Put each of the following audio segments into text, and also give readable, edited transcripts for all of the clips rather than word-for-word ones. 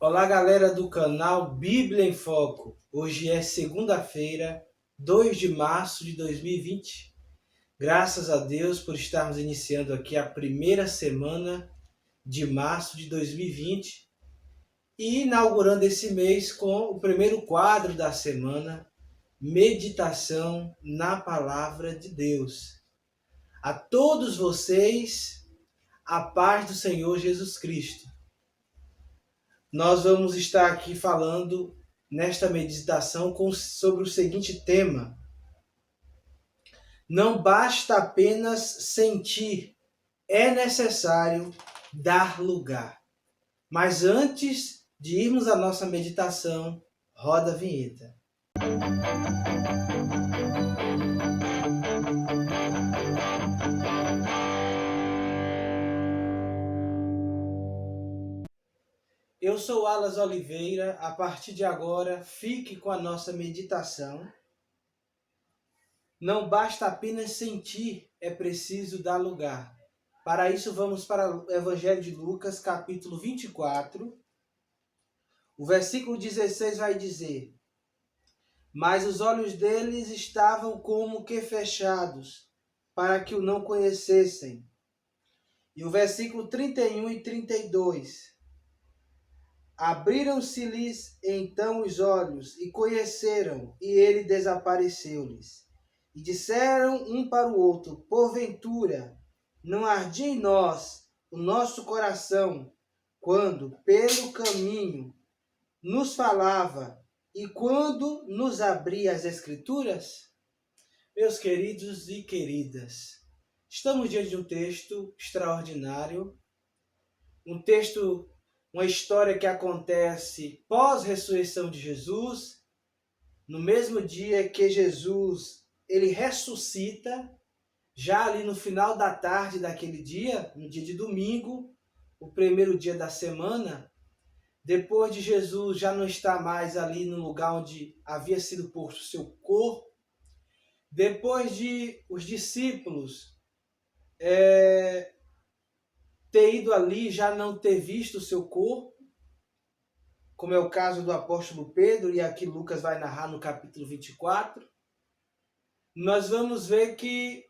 Olá, galera do canal Bíblia em Foco. Hoje é segunda-feira, 2 de março de 2020. Graças a Deus por estarmos iniciando aqui a primeira semana de março de 2020 e inaugurando esse mês com o primeiro quadro da semana, Meditação na Palavra de Deus. A todos vocês, a paz do Senhor Jesus Cristo. Nós vamos estar aqui falando nesta meditação sobre o seguinte tema: não basta apenas sentir, é necessário dar lugar. Mas antes de irmos à nossa meditação, roda a vinheta. Eu sou Alas Oliveira. A partir de agora, fique com a nossa meditação. Não basta apenas sentir, é preciso dar lugar. Para isso, vamos para o Evangelho de Lucas, capítulo 24. O versículo 16 vai dizer: mas os olhos deles estavam como que fechados, para que o não conhecessem. E o versículo 31 e 32: abriram-se-lhes então os olhos, e conheceram, e ele desapareceu-lhes. E disseram um para o outro: porventura, não ardia em nós o nosso coração, quando pelo caminho nos falava e quando nos abria as Escrituras? Meus queridos e queridas, estamos diante de um texto extraordinário, um texto, uma história que acontece pós-ressurreição de Jesus, no mesmo dia que Jesus ele ressuscita, já ali no final da tarde daquele dia, no dia de domingo, o primeiro dia da semana, depois de Jesus já não estar mais ali no lugar onde havia sido posto o seu corpo, depois de os discípulos ter ido ali, já não ter visto o seu corpo, como é o caso do apóstolo Pedro, e aqui Lucas vai narrar no capítulo 24, nós vamos ver que,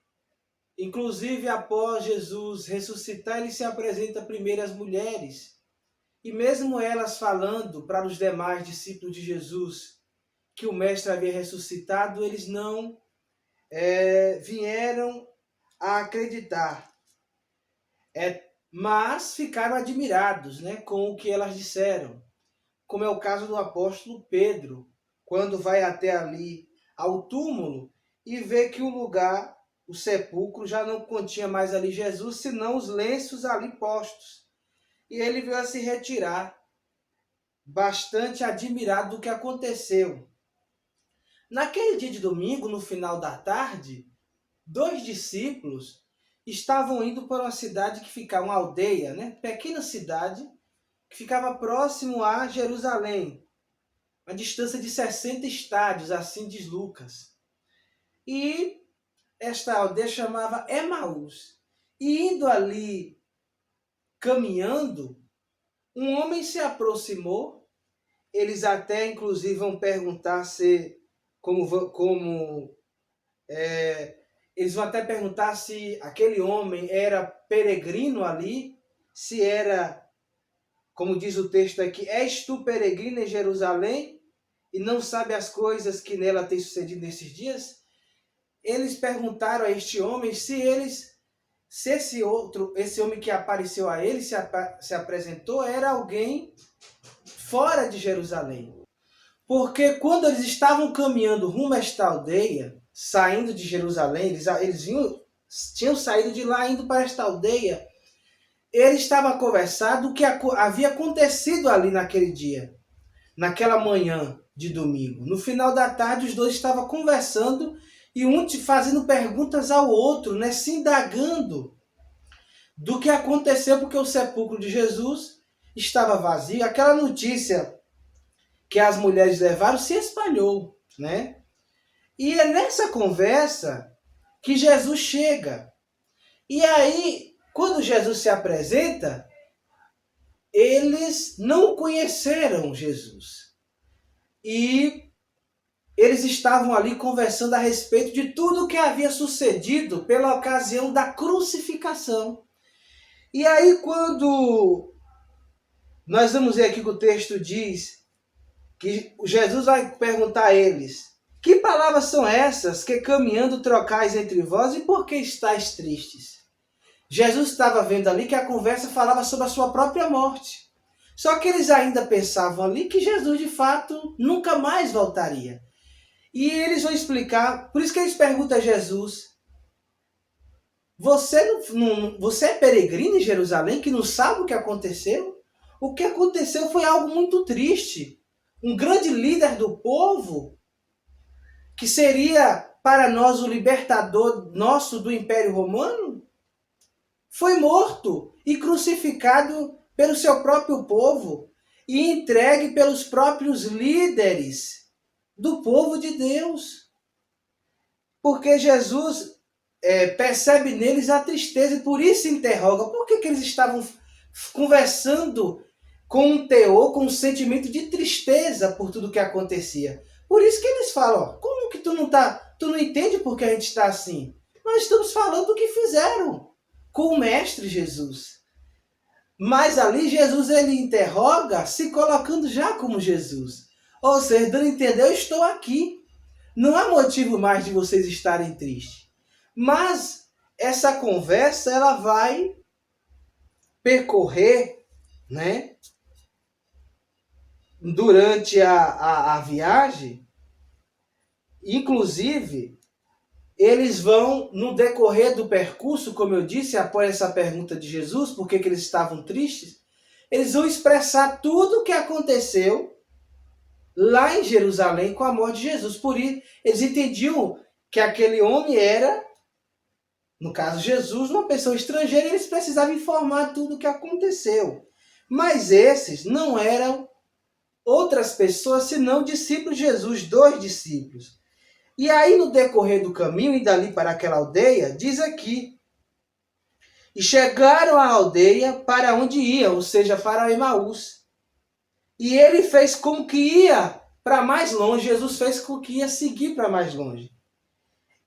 inclusive após Jesus ressuscitar, ele se apresenta primeiro às mulheres, e mesmo elas falando para os demais discípulos de Jesus que o mestre havia ressuscitado, eles não vieram a acreditar. Mas ficaram admirados, com o que elas disseram. Como é o caso do apóstolo Pedro, quando vai até ali ao túmulo e vê que o lugar, o sepulcro, já não continha mais ali Jesus, senão os lenços ali postos. E ele veio a se retirar, bastante admirado do que aconteceu. Naquele dia de domingo, no final da tarde, 2 discípulos estavam indo para uma cidade que ficava, uma aldeia, pequena cidade, que ficava próximo a Jerusalém, uma distância de 60 estádios, assim diz Lucas. E esta aldeia chamava Emaús. E indo ali, caminhando, um homem se aproximou. Eles até, inclusive, vão perguntar eles vão até perguntar se aquele homem era peregrino ali, se era, como diz o texto aqui, és tu peregrino em Jerusalém e não sabe as coisas que nela têm sucedido nesses dias? Eles perguntaram a este homem se esse homem que apareceu a ele, se apresentou, era alguém fora de Jerusalém. Porque quando eles estavam caminhando rumo a esta aldeia, saindo de Jerusalém, eles tinham saído de lá, indo para esta aldeia, ele estava conversando o que havia acontecido ali naquele dia, naquela manhã de domingo. No final da tarde, os dois estavam conversando e um fazendo perguntas ao outro, se indagando do que aconteceu, porque o sepulcro de Jesus estava vazio. Aquela notícia que as mulheres levaram se espalhou, E é nessa conversa que Jesus chega. E aí, quando Jesus se apresenta, eles não conheceram Jesus. E eles estavam ali conversando a respeito de tudo o que havia sucedido pela ocasião da crucificação. E aí, quando nós vamos ver aqui que o texto diz que Jesus vai perguntar a eles: que palavras são essas que caminhando trocais entre vós e por que estáis tristes? Jesus estava vendo ali que a conversa falava sobre a sua própria morte. Só que eles ainda pensavam ali que Jesus de fato nunca mais voltaria. E eles vão explicar, por isso que eles perguntam a Jesus: você é peregrino em Jerusalém que não sabe o que aconteceu? O que aconteceu foi algo muito triste. Um grande líder do povo, que seria para nós o libertador nosso do Império Romano, foi morto e crucificado pelo seu próprio povo e entregue pelos próprios líderes do povo de Deus. Porque Jesus percebe neles a tristeza e por isso se interroga por que eles estavam conversando com um teor, com um sentimento de tristeza por tudo que acontecia. Por isso que eles falam: ó, como que tu não entende por que a gente está assim? Nós estamos falando do que fizeram com o Mestre Jesus. Mas ali Jesus ele interroga se colocando já como Jesus. Ou seja, dando a entender: eu estou aqui. Não há motivo mais de vocês estarem tristes. Mas essa conversa ela vai percorrer, né, durante a viagem. Inclusive, eles vão, no decorrer do percurso, como eu disse, após essa pergunta de Jesus, por que eles estavam tristes, eles vão expressar tudo o que aconteceu lá em Jerusalém com a morte de Jesus. Por isso, eles entendiam que aquele homem era, no caso Jesus, uma pessoa estrangeira, e eles precisavam informar tudo o que aconteceu. Mas esses não eram outras pessoas senão discípulos de Jesus, 2 discípulos. E aí, no decorrer do caminho, e dali para aquela aldeia, diz aqui: e chegaram à aldeia para onde iam, ou seja, para Emaús. E ele fez com que ia para mais longe, Jesus fez com que ia seguir para mais longe.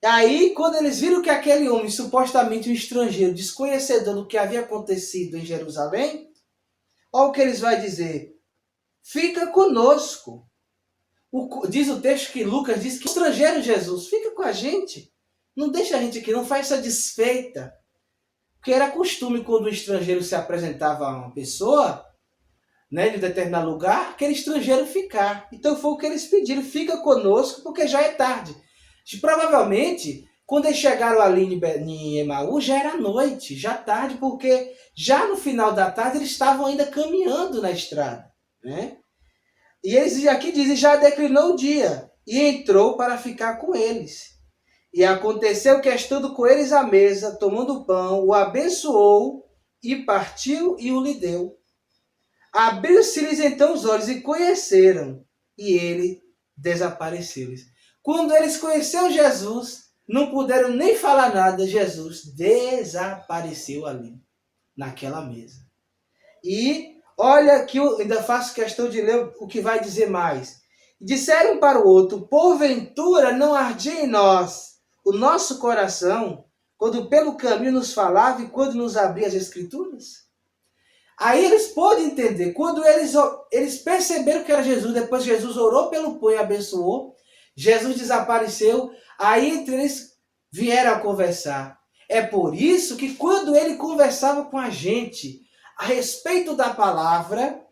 E aí, quando eles viram que aquele homem, supostamente um estrangeiro, desconhecedor do que havia acontecido em Jerusalém, olha o que eles vão dizer: fica conosco. Diz o texto que Lucas diz que o estrangeiro Jesus, fica com a gente. Não deixa a gente aqui, não faz essa desfeita. Porque era costume quando um estrangeiro se apresentava a uma pessoa, né, de determinado lugar, aquele estrangeiro ficar. Então foi o que eles pediram: fica conosco porque já é tarde. Provavelmente, quando eles chegaram ali em Emaús, já era noite, já tarde, porque já no final da tarde eles estavam ainda caminhando na estrada, né? E eles aqui dizem: já declinou o dia, e entrou para ficar com eles. E aconteceu que, estando com eles à mesa, tomando o pão, o abençoou, e partiu e o lhe deu. Abriu-se-lhes então os olhos e conheceram, e ele desapareceu-lhes. Quando eles conheceram Jesus, não puderam nem falar nada, Jesus desapareceu ali, naquela mesa. E olha que eu ainda faço questão de ler o que vai dizer mais. Disseram para o outro: porventura não ardia em nós o nosso coração, quando pelo caminho nos falava e quando nos abria as Escrituras? Aí eles podem entender, quando eles perceberam que era Jesus, depois Jesus orou pelo pão e abençoou, Jesus desapareceu, aí entre eles vieram a conversar. É por isso que quando ele conversava com a gente a respeito da palavra,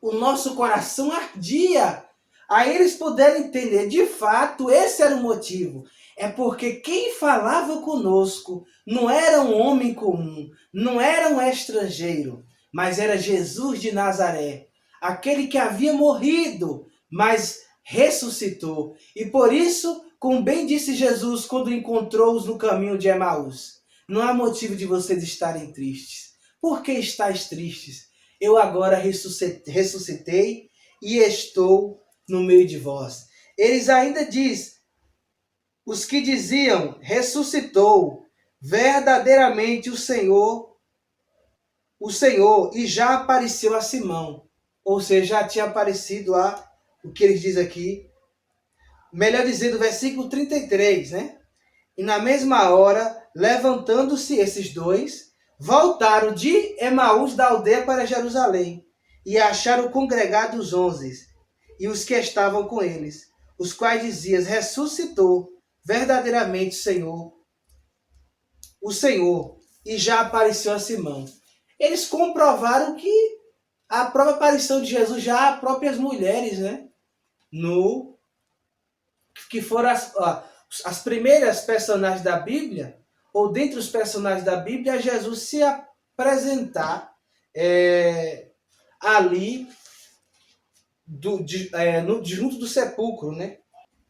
o nosso coração ardia. Aí eles puderam entender, de fato, esse era o motivo. É porque quem falava conosco não era um homem comum, não era um estrangeiro, mas era Jesus de Nazaré, aquele que havia morrido, mas ressuscitou. E por isso, como bem disse Jesus quando encontrou-os no caminho de Emaús: não há motivo de vocês estarem tristes. Por que estáis tristes? Eu agora ressuscitei e estou no meio de vós. Eles ainda diz: os que diziam: ressuscitou, verdadeiramente o Senhor o Senhor e já apareceu a Simão. Ou seja, já tinha aparecido o que ele diz aqui, melhor dizendo, versículo 33, né? E na mesma hora, levantando-se esses dois, voltaram de Emaús da aldeia para Jerusalém, e acharam congregados os 11, e os que estavam com eles, os quais diziam, ressuscitou verdadeiramente o Senhor, e já apareceu a Simão. Eles comprovaram que a própria aparição de Jesus, já as próprias mulheres, né? Que foram as primeiras personagens da Bíblia, ou dentre os personagens da Bíblia, Jesus se apresentar ali junto do sepulcro, né?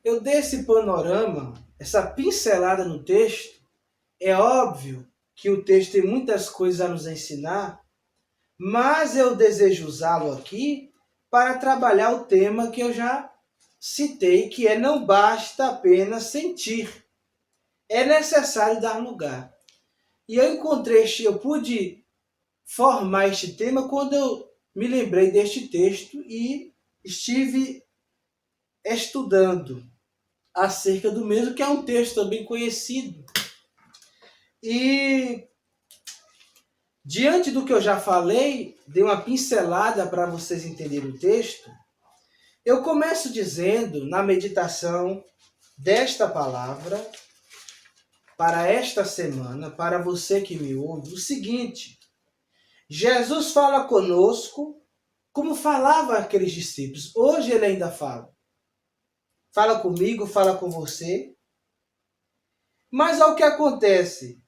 Eu dei esse panorama, essa pincelada no texto. É óbvio que o texto tem muitas coisas a nos ensinar, mas eu desejo usá-lo aqui para trabalhar o tema que eu já citei, que é não basta apenas sentir, é necessário dar lugar. E eu pude formar este tema quando eu me lembrei deste texto e estive estudando acerca do mesmo, que é um texto também conhecido. E diante do que eu já falei, dei uma pincelada para vocês entenderem o texto. Eu começo dizendo, na meditação desta palavra, para esta semana, para você que me ouve, o seguinte: Jesus fala conosco como falava aqueles discípulos. Hoje ele ainda fala. Fala comigo, fala com você. Mas ao que acontece?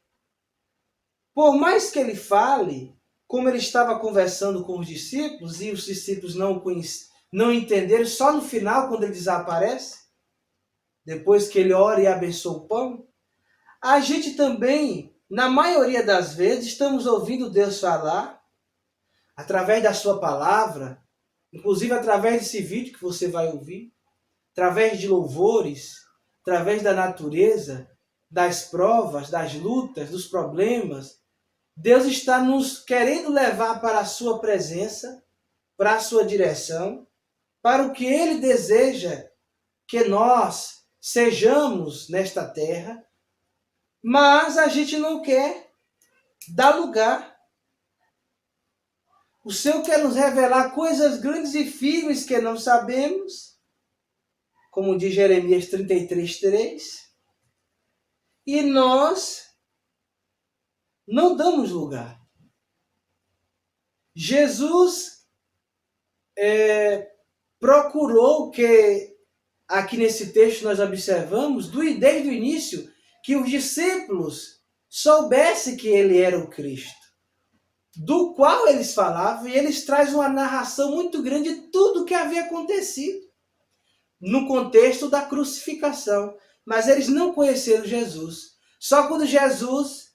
Por mais que ele fale, como ele estava conversando com os discípulos, e os discípulos não entenderam, só no final, quando ele desaparece, depois que ele ora e abençoa o pão, a gente também, na maioria das vezes, estamos ouvindo Deus falar, através da sua palavra, inclusive através desse vídeo que você vai ouvir, através de louvores, através da natureza, das provas, das lutas, dos problemas. Deus está nos querendo levar para a sua presença, para a sua direção, para o que Ele deseja que nós sejamos nesta terra, mas a gente não quer dar lugar. O Senhor quer nos revelar coisas grandes e firmes que não sabemos, como diz Jeremias 33:3, e nós não damos lugar. Jesus procurou que, aqui nesse texto nós observamos, desde o início, que os discípulos soubessem que ele era o Cristo, do qual eles falavam, e eles trazem uma narração muito grande de tudo o que havia acontecido, no contexto da crucificação. Mas eles não conheceram Jesus. Só quando Jesus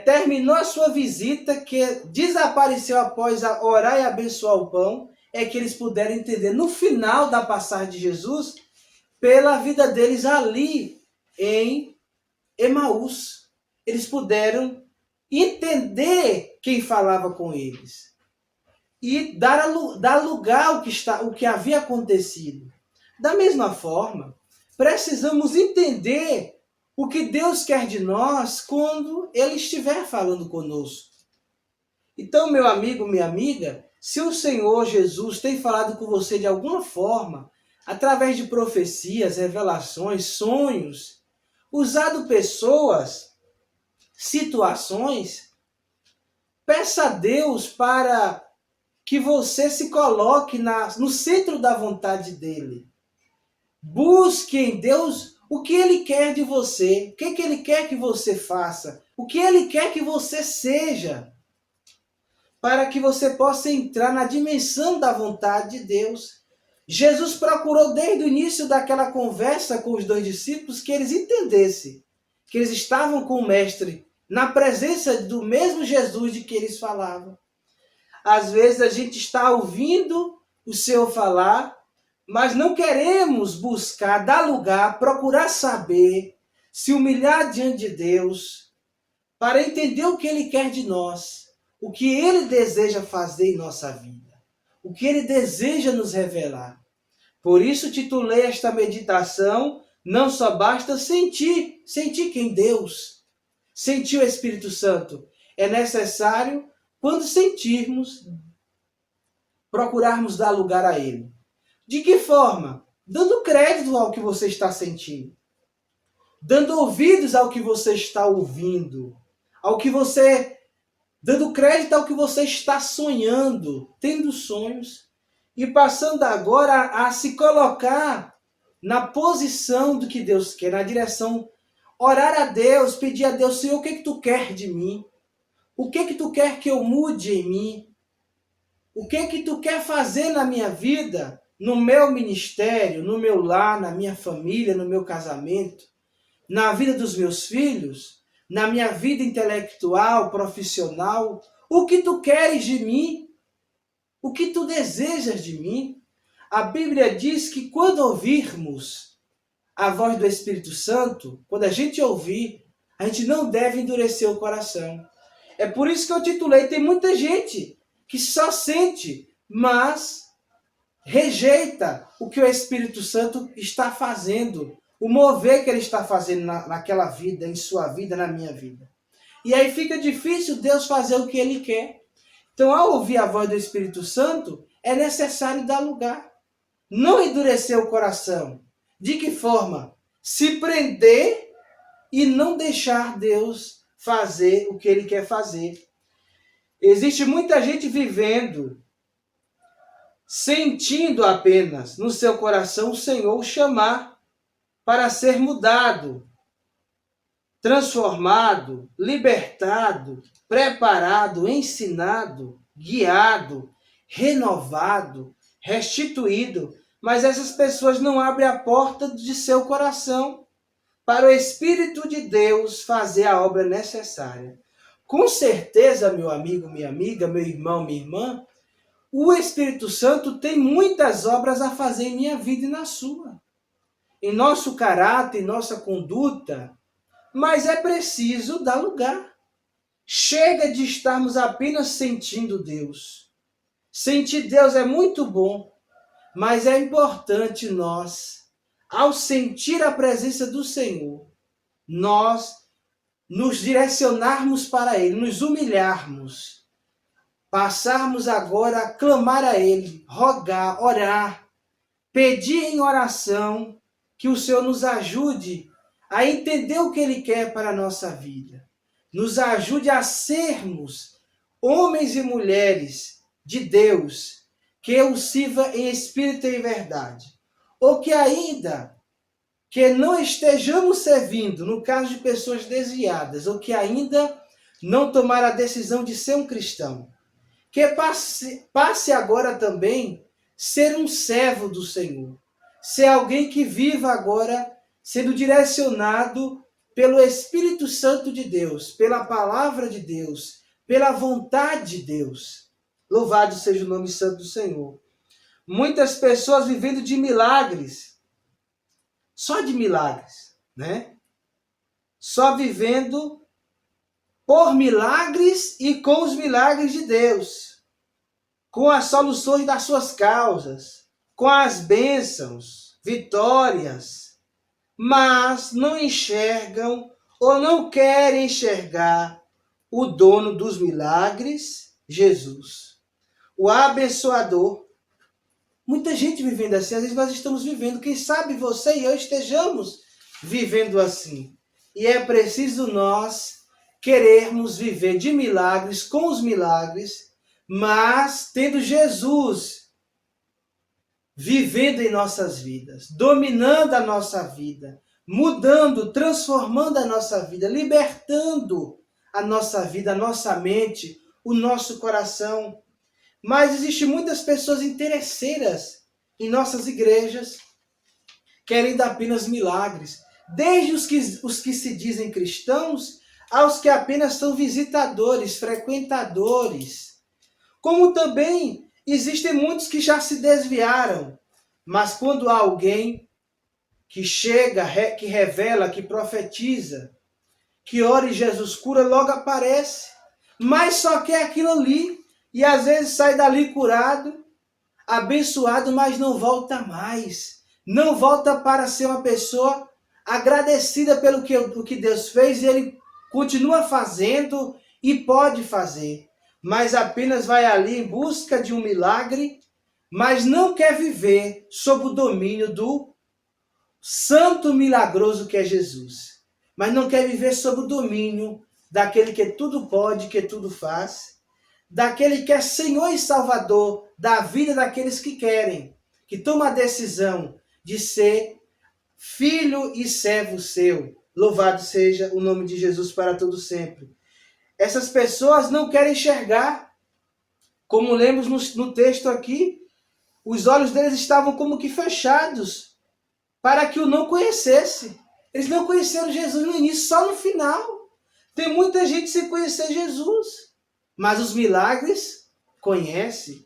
terminou a sua visita, que desapareceu após orar e abençoar o pão, é que eles puderam entender, no final da passagem de Jesus, pela vida deles ali em Emaús. Eles puderam entender quem falava com eles e dar lugar ao que havia acontecido. Da mesma forma, precisamos entender o que Deus quer de nós quando Ele estiver falando conosco. Então, meu amigo, minha amiga, se o Senhor Jesus tem falado com você de alguma forma, através de profecias, revelações, sonhos, usado pessoas, situações, peça a Deus para que você se coloque no centro da vontade dEle. Busque em Deus o que Ele quer de você, o que Ele quer que você faça, o que Ele quer que você seja, para que você possa entrar na dimensão da vontade de Deus. Jesus procurou desde o início daquela conversa com os dois discípulos que eles entendessem que eles estavam com o Mestre, na presença do mesmo Jesus de que eles falavam. Às vezes a gente está ouvindo o Senhor falar, mas não queremos buscar, dar lugar, procurar saber, se humilhar diante de Deus, para entender o que Ele quer de nós. o que Ele deseja fazer em nossa vida, o que Ele deseja nos revelar. Por isso titulei esta meditação, não só basta sentir quem Deus, sentir o Espírito Santo. É necessário, quando sentirmos, procurarmos dar lugar a Ele. De que forma? Dando crédito ao que você está sentindo. Dando ouvidos ao que você está ouvindo. Dando crédito ao que você está sonhando, tendo sonhos. E passando agora a se colocar na posição do que Deus quer, na direção. Orar a Deus, pedir a Deus, Senhor, o que tu quer de mim? O que tu quer que eu mude em mim? O que tu quer fazer na minha vida, no meu ministério, no meu lar, na minha família, no meu casamento, na vida dos meus filhos, na minha vida intelectual, profissional? O que tu queres de mim? O que tu desejas de mim? A Bíblia diz que quando ouvirmos a voz do Espírito Santo, quando a gente ouvir, a gente não deve endurecer o coração. É por isso que eu titulei, tem muita gente que só sente, mas rejeita o que o Espírito Santo está fazendo, o mover que ele está fazendo naquela vida, em sua vida, na minha vida. E aí fica difícil Deus fazer o que ele quer. Então, ao ouvir a voz do Espírito Santo, é necessário dar lugar. Não endurecer o coração. De que forma? Se prender e não deixar Deus fazer o que ele quer fazer. Existe muita gente vivendo, sentindo apenas no seu coração o Senhor o chamar para ser mudado, transformado, libertado, preparado, ensinado, guiado, renovado, restituído. Mas essas pessoas não abrem a porta de seu coração para o Espírito de Deus fazer a obra necessária. Com certeza, meu amigo, minha amiga, meu irmão, minha irmã, o Espírito Santo tem muitas obras a fazer em minha vida e na sua. Em nosso caráter, em nossa conduta, mas é preciso dar lugar. Chega de estarmos apenas sentindo Deus. Sentir Deus é muito bom, mas é importante nós, ao sentir a presença do Senhor, nós nos direcionarmos para Ele, nos humilharmos, passarmos agora a clamar a Ele, rogar, orar, pedir em oração que o Senhor nos ajude a entender o que Ele quer para a nossa vida. Nos ajude a sermos homens e mulheres de Deus, que o sirva em espírito e em verdade. Ou que ainda que não estejamos servindo, no caso de pessoas desviadas, ou que ainda não tomaram a decisão de ser um cristão, que passe agora também ser um servo do Senhor, ser alguém que viva agora sendo direcionado pelo Espírito Santo de Deus, pela palavra de Deus, pela vontade de Deus. Louvado seja o nome santo do Senhor. Muitas pessoas vivendo de milagres, só de milagres, né? Só vivendo por milagres e com os milagres de Deus, com as soluções das suas causas, com as bênçãos, vitórias, mas não enxergam ou não querem enxergar o dono dos milagres, Jesus, o abençoador. Muita gente vivendo assim, às vezes nós estamos vivendo, quem sabe você e eu estejamos vivendo assim. E é preciso nós querermos viver de milagres, com os milagres, mas tendo Jesus vivendo em nossas vidas, dominando a nossa vida, mudando, transformando a nossa vida, libertando a nossa vida, a nossa mente, o nosso coração. Mas existem muitas pessoas interesseiras em nossas igrejas, querendo apenas milagres. Desde os que se dizem cristãos, aos que apenas são visitadores, frequentadores. Como também existem muitos que já se desviaram, mas quando há alguém que chega, que revela, que profetiza, que ora e Jesus cura, logo aparece. mas só quer aquilo ali. E às vezes sai dali curado, abençoado, mas não volta mais. Não volta para ser uma pessoa agradecida pelo o que Deus fez, e ele continua fazendo e pode fazer. Mas apenas vai ali em busca de um milagre, mas não quer viver sob o domínio do santo milagroso que é Jesus. Mas não quer viver sob o domínio daquele que tudo pode, que tudo faz, daquele que é Senhor e Salvador da vida daqueles que querem, que toma a decisão de ser filho e servo seu. Louvado seja o nome de Jesus para todo sempre. Essas pessoas não querem enxergar, como lemos no texto aqui, os olhos deles estavam como que fechados, para que o não conhecesse. Eles não conheceram Jesus no início, só no final. Tem muita gente sem conhecer Jesus, mas os milagres conhece.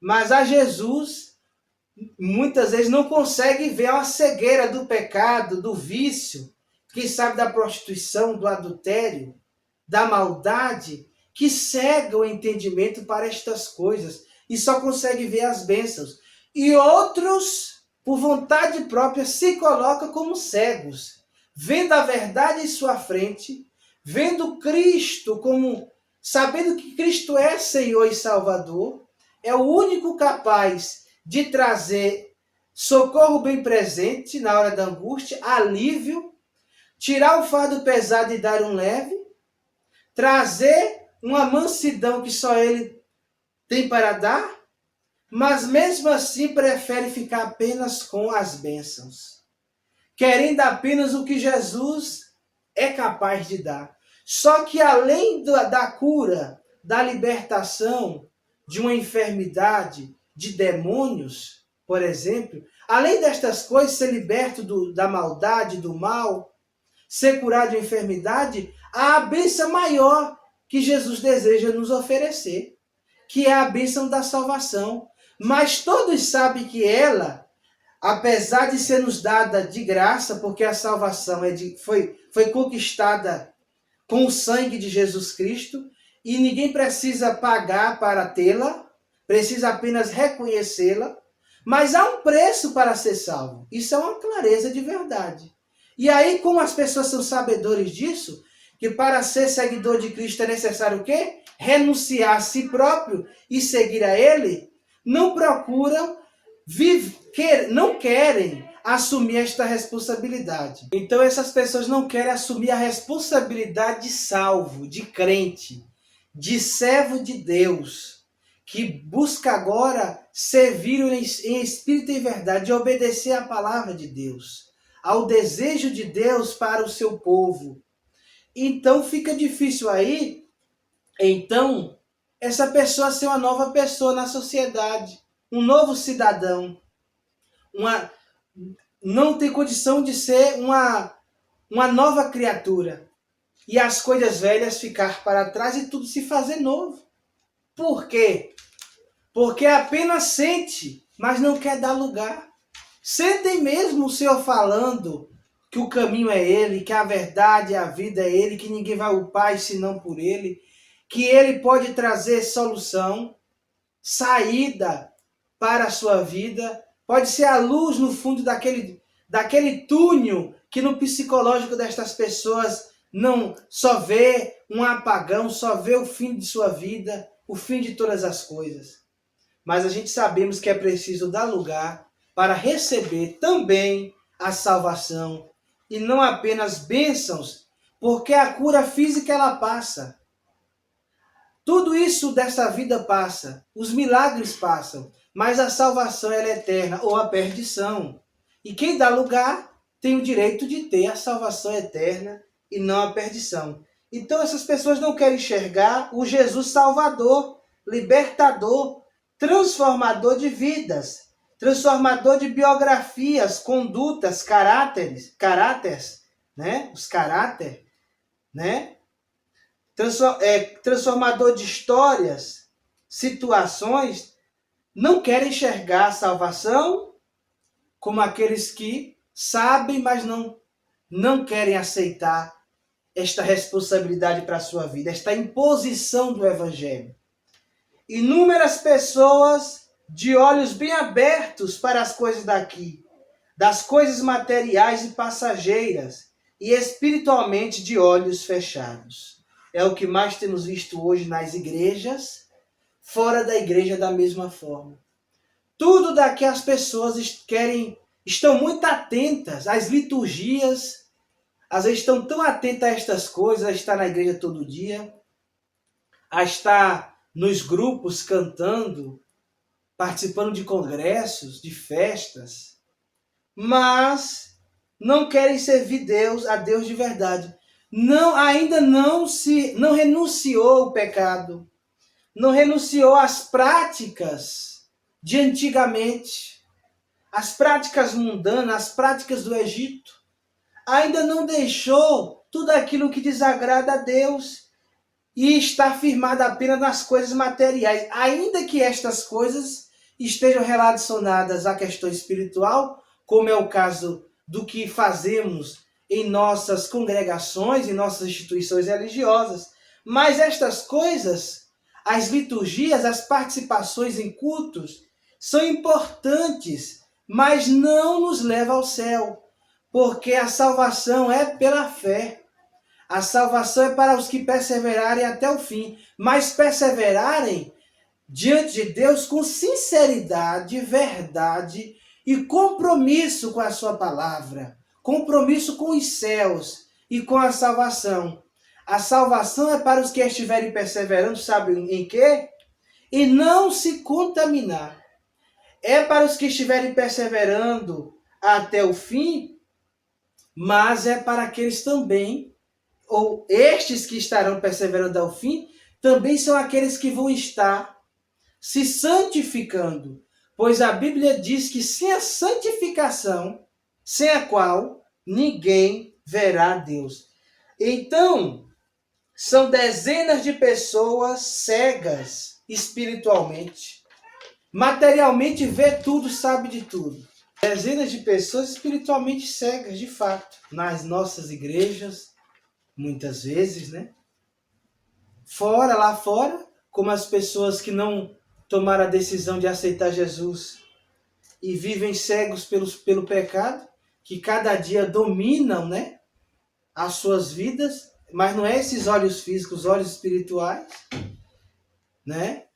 Mas a Jesus, muitas vezes não consegue ver a cegueira do pecado, do vício, quem sabe da prostituição, do adultério, da maldade, que cega o entendimento para estas coisas e só consegue ver as bênçãos. E outros, por vontade própria, se colocam como cegos, vendo a verdade em sua frente, vendo Cristo como, sabendo que Cristo é Senhor e Salvador, é o único capaz de trazer socorro bem presente na hora da angústia, alívio, tirar o fardo pesado e dar um leve, trazer uma mansidão que só Ele tem para dar, mas mesmo assim prefere ficar apenas com as bênçãos, querendo apenas o que Jesus é capaz de dar. Só que além da cura, da libertação de uma enfermidade, de demônios, por exemplo, além destas coisas, ser liberto da maldade, do mal, ser curado de uma enfermidade, há a bênção maior que Jesus deseja nos oferecer, que é a bênção da salvação. Mas todos sabem que ela, apesar de ser nos dada de graça, porque a salvação foi conquistada com o sangue de Jesus Cristo, e ninguém precisa pagar para tê-la, precisa apenas reconhecê-la, mas há um preço para ser salvo. Isso é uma clareza de verdade. E aí, como as pessoas são sabedores disso, que para ser seguidor de Cristo é necessário o quê? Renunciar a si próprio e seguir a Ele, não procuram, não querem assumir esta responsabilidade. Então essas pessoas não querem assumir a responsabilidade de salvo, de crente, de servo de Deus, que busca agora servir em espírito e verdade, de obedecer à palavra de Deus, ao desejo de Deus para o seu povo. Então fica difícil aí, então, essa pessoa ser uma nova pessoa na sociedade, um novo cidadão, não tem condição de ser uma nova criatura. E as coisas velhas ficar para trás e tudo se fazer novo. Por quê? Porque apenas sente, mas não quer dar lugar. Sentem mesmo o Senhor falando que o caminho é Ele, que a verdade e a vida é Ele, que ninguém vai ao Pai senão por Ele, que Ele pode trazer solução, saída para a sua vida, pode ser a luz no fundo daquele túnel que no psicológico destas pessoas não só vê um apagão, só vê o fim de sua vida, o fim de todas as coisas. Mas a gente sabemos que é preciso dar lugar para receber também a salvação e não apenas bênçãos, porque a cura física ela passa. Tudo isso dessa vida passa, os milagres passam, mas a salvação ela é eterna ou a perdição. E quem dá lugar tem o direito de ter a salvação eterna e não a perdição. Então essas pessoas não querem enxergar o Jesus Salvador, libertador, transformador de vidas, transformador de biografias, condutas, caráteres, né? Os caráter, né? Transformador de histórias, situações, não querem enxergar a salvação como aqueles que sabem, mas não querem aceitar esta responsabilidade para a sua vida, esta imposição do Evangelho. Inúmeras pessoas de olhos bem abertos para as coisas daqui, das coisas materiais e passageiras, e espiritualmente de olhos fechados. É o que mais temos visto hoje nas igrejas, fora da igreja da mesma forma. Tudo daqui as pessoas estão muito atentas às liturgias, às vezes estão tão atentas a estas coisas, a estar na igreja todo dia, a estar nos grupos cantando, participando de congressos, de festas, mas não querem servir a Deus de verdade. Ainda não renunciou ao pecado, não renunciou às práticas de antigamente, as práticas mundanas, as práticas do Egito. Ainda não deixou tudo aquilo que desagrada a Deus e está firmado apenas nas coisas materiais, ainda que estas coisas estejam relacionadas à questão espiritual, como é o caso do que fazemos em nossas congregações, em nossas instituições religiosas. Mas estas coisas, as liturgias, as participações em cultos, são importantes, mas não nos levam ao céu, porque a salvação é pela fé. A salvação é para os que perseverarem até o fim, mas perseverarem diante de Deus com sinceridade, verdade e compromisso com a sua palavra, compromisso com os céus e com a salvação. A salvação é para os que estiverem perseverando, sabe em quê? E não se contaminar. É para os que estiverem perseverando até o fim, mas é para aqueles também, ou estes que estarão perseverando ao fim, também são aqueles que vão estar se santificando, pois a Bíblia diz que sem a santificação, sem a qual ninguém verá Deus. Então, são dezenas de pessoas cegas espiritualmente. Materialmente vê tudo, sabe de tudo. Dezenas de pessoas espiritualmente cegas, de fato, nas nossas igrejas, muitas vezes, né? Lá fora, como as pessoas que não tomaram a decisão de aceitar Jesus e vivem cegos pelo pecado, que cada dia dominam, né, as suas vidas, mas não é esses olhos físicos, os olhos espirituais, né?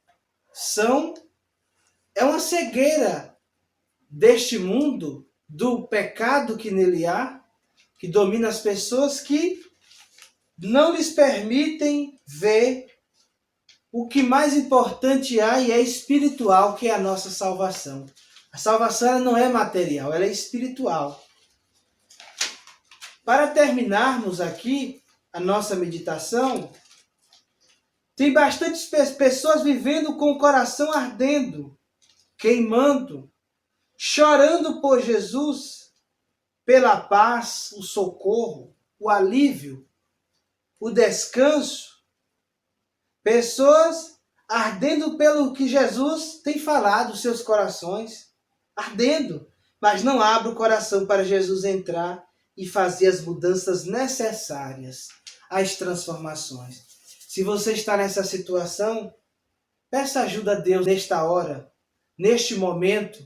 É uma cegueira deste mundo, do pecado que nele há, que domina as pessoas, que não lhes permitem ver o que mais importante há e é espiritual, que é a nossa salvação. A salvação ela não é material, ela é espiritual. Para terminarmos aqui a nossa meditação, tem bastantes pessoas vivendo com o coração ardendo, queimando, chorando por Jesus, pela paz, o socorro, o alívio, o descanso. Pessoas ardendo pelo que Jesus tem falado, seus corações, ardendo, mas não abre o coração para Jesus entrar e fazer as mudanças necessárias, as transformações. Se você está nessa situação, peça ajuda a Deus nesta hora, neste momento.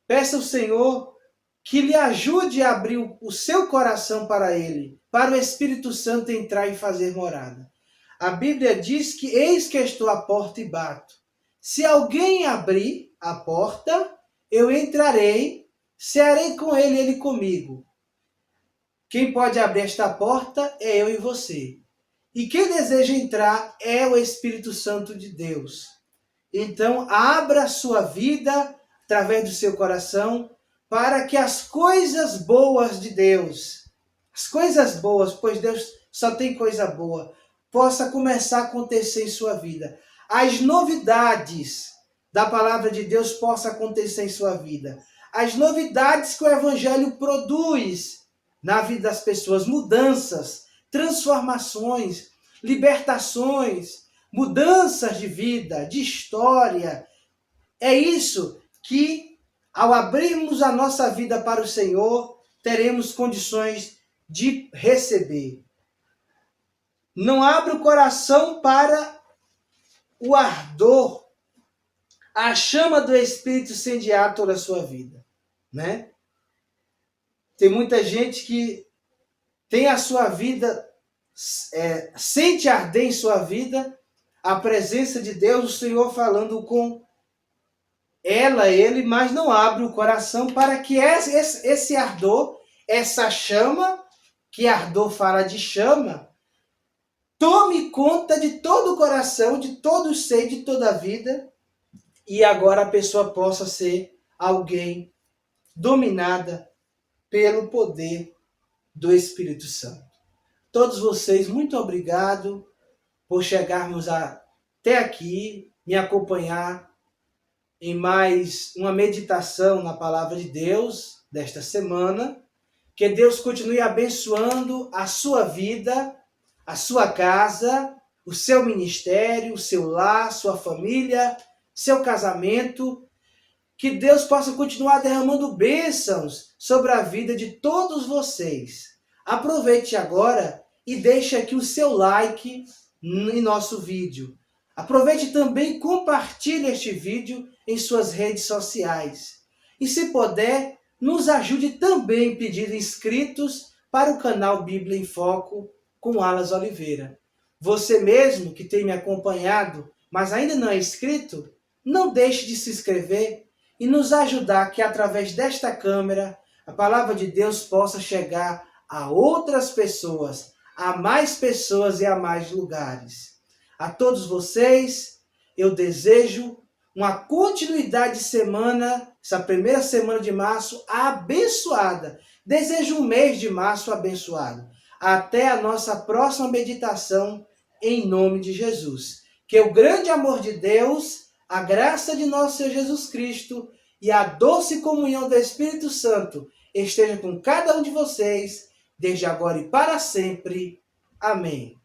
Peça ao Senhor que lhe ajude a abrir o seu coração para Ele, para o Espírito Santo entrar e fazer morada. A Bíblia diz que eis que estou à porta e bato. Se alguém abrir a porta, eu entrarei, cearei com ele e ele comigo. Quem pode abrir esta porta é eu e você. E quem deseja entrar é o Espírito Santo de Deus. Então, abra a sua vida através do seu coração para que as coisas boas de Deus, as coisas boas, pois Deus só tem coisa boa, possa começar a acontecer em sua vida. As novidades da palavra de Deus possam acontecer em sua vida. As novidades que o Evangelho produz na vida das pessoas, mudanças, transformações, libertações, mudanças de vida, de história. É isso que, ao abrirmos a nossa vida para o Senhor, teremos condições de receber. Não abre o coração para o ardor, a chama do Espírito incendiar toda a sua vida, né? Tem muita gente que tem a sua vida, sente arder em sua vida a presença de Deus, o Senhor falando com ela, ele, mas não abre o coração para que esse ardor, essa chama, que ardor fala de chama, tome conta de todo o coração, de todo o ser, de toda a vida, e agora a pessoa possa ser alguém dominada pelo poder do Espírito Santo. Todos vocês, muito obrigado por chegarmos até aqui, me acompanhar em mais uma meditação na Palavra de Deus desta semana. Que Deus continue abençoando a sua vida, a sua casa, o seu ministério, o seu lar, sua família, seu casamento. Que Deus possa continuar derramando bênçãos sobre a vida de todos vocês. Aproveite agora e deixe aqui o seu like em nosso vídeo. Aproveite também e compartilhe este vídeo em suas redes sociais. E se puder, nos ajude também pedindo inscritos para o canal Bíblia em Foco com Alas Oliveira. Você mesmo que tem me acompanhado, mas ainda não é inscrito, não deixe de se inscrever e nos ajudar que através desta câmera a palavra de Deus possa chegar a outras pessoas, a mais pessoas e a mais lugares. A todos vocês, eu desejo uma continuidade de semana, essa primeira semana de março abençoada. Desejo um mês de março abençoado. Até a nossa próxima meditação, em nome de Jesus. Que o grande amor de Deus, a graça de nosso Senhor Jesus Cristo e a doce comunhão do Espírito Santo esteja com cada um de vocês, desde agora e para sempre. Amém.